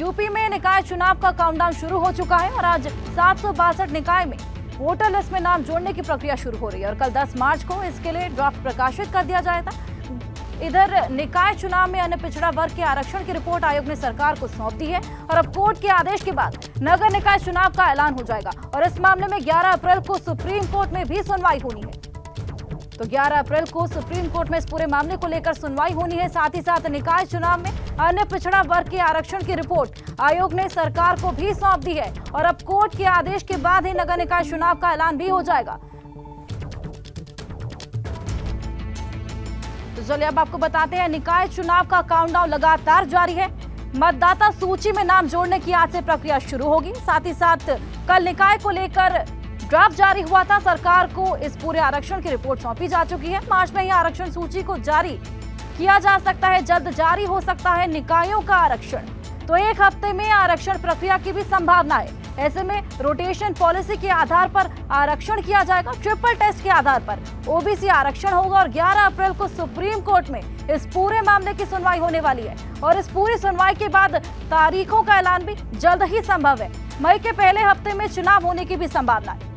UP में निकाय चुनाव का काउंटडाउन शुरू हो चुका है और आज 762 निकाय में वोटर लिस्ट में नाम जोड़ने की प्रक्रिया शुरू हो रही है और कल 10 मार्च को इसके लिए ड्राफ्ट प्रकाशित कर दिया जाएगा। इधर निकाय चुनाव में अन्य पिछड़ा वर्ग के आरक्षण की रिपोर्ट आयोग ने सरकार को सौंप दी है और अब कोर्ट के आदेश के बाद नगर निकाय चुनाव का ऐलान हो जाएगा और इस मामले में 11 अप्रैल को सुप्रीम कोर्ट में भी सुनवाई होनी है। तो 11 अप्रैल को सुप्रीम कोर्ट में इस पूरे मामले को लेकर सुनवाई होनी है। साथ ही साथ निकाय चुनाव में अन्य पिछड़ा वर्ग के आरक्षण की रिपोर्ट आयोग ने सरकार को भी सौंप दी है और अब कोर्ट के आदेश के बाद ही नगर निकाय चुनाव का ऐलान भी हो जाएगा। तो चलिए अब आपको बताते हैं, निकाय चुनाव का काउंटडाउन लगातार जारी है। मतदाता सूची में नाम जोड़ने की आज से प्रक्रिया शुरू होगी। साथ ही साथ कल निकाय को लेकर ड्राफ्ट जारी हुआ था। सरकार को इस पूरे आरक्षण की रिपोर्ट सौंपी जा चुकी है। मार्च में ही आरक्षण सूची को जारी किया जा सकता है। जल्द जारी हो सकता है निकायों का आरक्षण। तो एक हफ्ते में आरक्षण प्रक्रिया की भी संभावना है। ऐसे में रोटेशन पॉलिसी के आधार पर आरक्षण किया जाएगा। ट्रिपल टेस्ट के आधार पर ओबीसी आरक्षण होगा और 11 अप्रैल को सुप्रीम कोर्ट में इस पूरे मामले की सुनवाई होने वाली है और इस पूरी सुनवाई के बाद तारीखों का ऐलान भी जल्द ही संभव है। मई के पहले हफ्ते में चुनाव होने की भी संभावना है।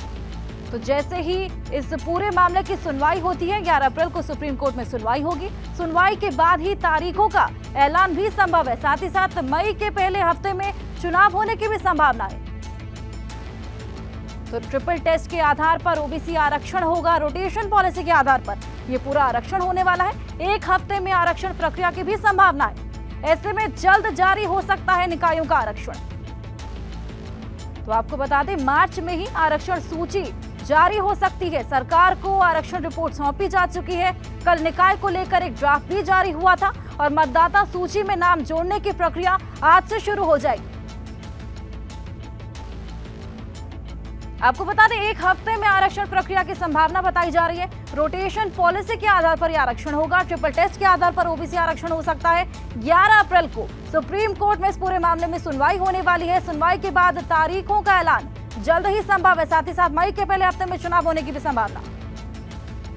तो जैसे ही इस पूरे मामले की सुनवाई होती है, 11 अप्रैल को सुप्रीम कोर्ट में सुनवाई होगी। सुनवाई के बाद ही तारीखों का ऐलान भी संभव है। साथ ही साथ मई के पहले हफ्ते में चुनाव होने की भी संभावना है। तो ट्रिपल टेस्ट के आधार पर ओबीसी आरक्षण होगा। रोटेशन पॉलिसी के आधार पर यह पूरा आरक्षण होने वाला है। एक हफ्ते में आरक्षण प्रक्रिया की भी संभावना है। ऐसे में जल्द जारी हो सकता है निकायों का आरक्षण। तो आपको बता दें, मार्च में ही आरक्षण सूची जारी हो सकती है। सरकार को आरक्षण रिपोर्ट सौंपी जा चुकी है। कल निकाय को लेकर एक ड्राफ्ट भी जारी हुआ था और मतदाता सूची में नाम जोड़ने की प्रक्रिया आज से शुरू हो जाएगी। आपको बता दें, एक हफ्ते में आरक्षण प्रक्रिया की संभावना बताई जा रही है। रोटेशन पॉलिसी के आधार पर यह आरक्षण होगा। ट्रिपल टेस्ट के आधार पर ओबीसी आरक्षण हो सकता है। 11 अप्रैल को सुप्रीम कोर्ट में इस पूरे मामले में सुनवाई होने वाली है। सुनवाई के बाद तारीखों का ऐलान जल्द ही संभव है। साथ ही साथ मई के पहले हफ्ते में चुनाव होने की भी संभावना।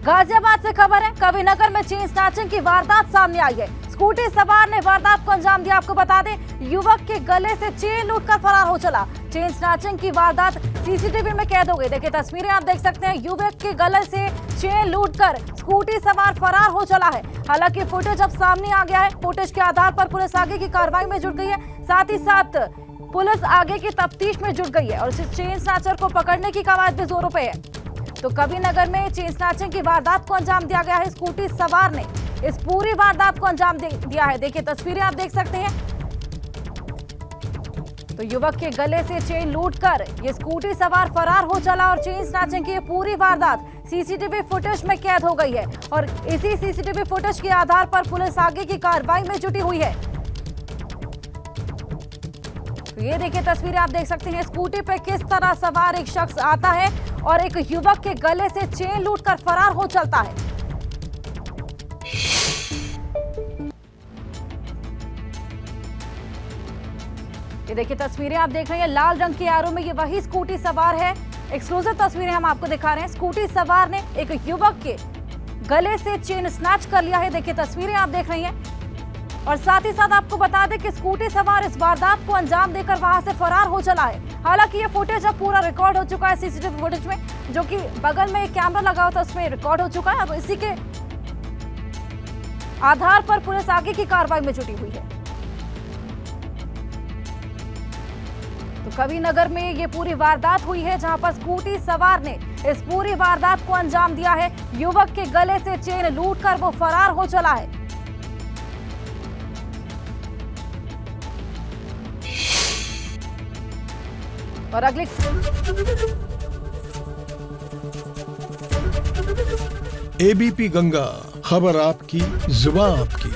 गाजियाबाद से खबर है, कविनगर में चेन स्नैचिंग की वारदात सामने आई है। स्कूटी सवार ने वारदात को अंजाम दिया। आपको बता दें, युवक के गले से चेन लूटकर फरार हो चला। चेन स्नैचिंग की वारदात सीसीटीवी में कैद हो गई। देखिए तस्वीरें आप देख सकते हैं। युवक के गले से चेन लूटकर स्कूटी सवार फरार हो चला है। हालांकि फुटेज अब सामने आ गया है। फुटेज के आधार पर पुलिस आगे की कार्रवाई में जुट गई है। साथ ही साथ पुलिस आगे की तफ्तीश में जुट गई है और इस चेन स्नैचर को पकड़ने की कवायद भी जोरों पे है। तो कविनगर में चेन स्नैचिंग की वारदात को अंजाम दिया गया है। स्कूटी सवार ने इस पूरी वारदात को अंजाम दिया है। देखिए तस्वीरें आप देख सकते हैं। तो युवक के गले से चेन लूटकर ये स्कूटी सवार फरार हो चला और चेन स्नैचिंग की पूरी वारदात सीसीटीवी फुटेज में कैद हो गई है और इसी सीसीटीवी फुटेज के आधार पर पुलिस आगे की कार्रवाई में जुटी हुई है। तो ये देखिए तस्वीरें आप देख सकते हैं। स्कूटी पे किस तरह सवार एक शख्स आता है और एक युवक के गले से चेन लूटकर फरार हो चलता है। ये देखिए तस्वीरें आप देख रहे हैं। लाल रंग के एरो में ये वही स्कूटी सवार है। एक्सक्लूसिव तस्वीरें हम आपको दिखा रहे हैं। स्कूटी सवार ने एक युवक के गले से चेन स्नैच कर लिया है। देखिए तस्वीरें आप देख रही हैं और साथ ही साथ आपको बता दें कि स्कूटी सवार इस वारदात को अंजाम देकर वहां से फरार हो चला है। हालांकि ये फुटेज अब पूरा रिकॉर्ड हो चुका है सीसीटीवी फुटेज में, जो कि बगल में एक कैमरा लगा हुआ था उसमें रिकॉर्ड हो चुका है। अब इसी के आधार पर पुलिस आगे की कार्रवाई में जुटी हुई है। तो कविनगर में ये पूरी वारदात हुई है, जहां पर स्कूटी सवार ने इस पूरी वारदात को अंजाम दिया है। युवक के गले से चेन लूटकर वो फरार हो चला है। और अगली एबीपी गंगा, खबर आपकी, जुबान आपकी।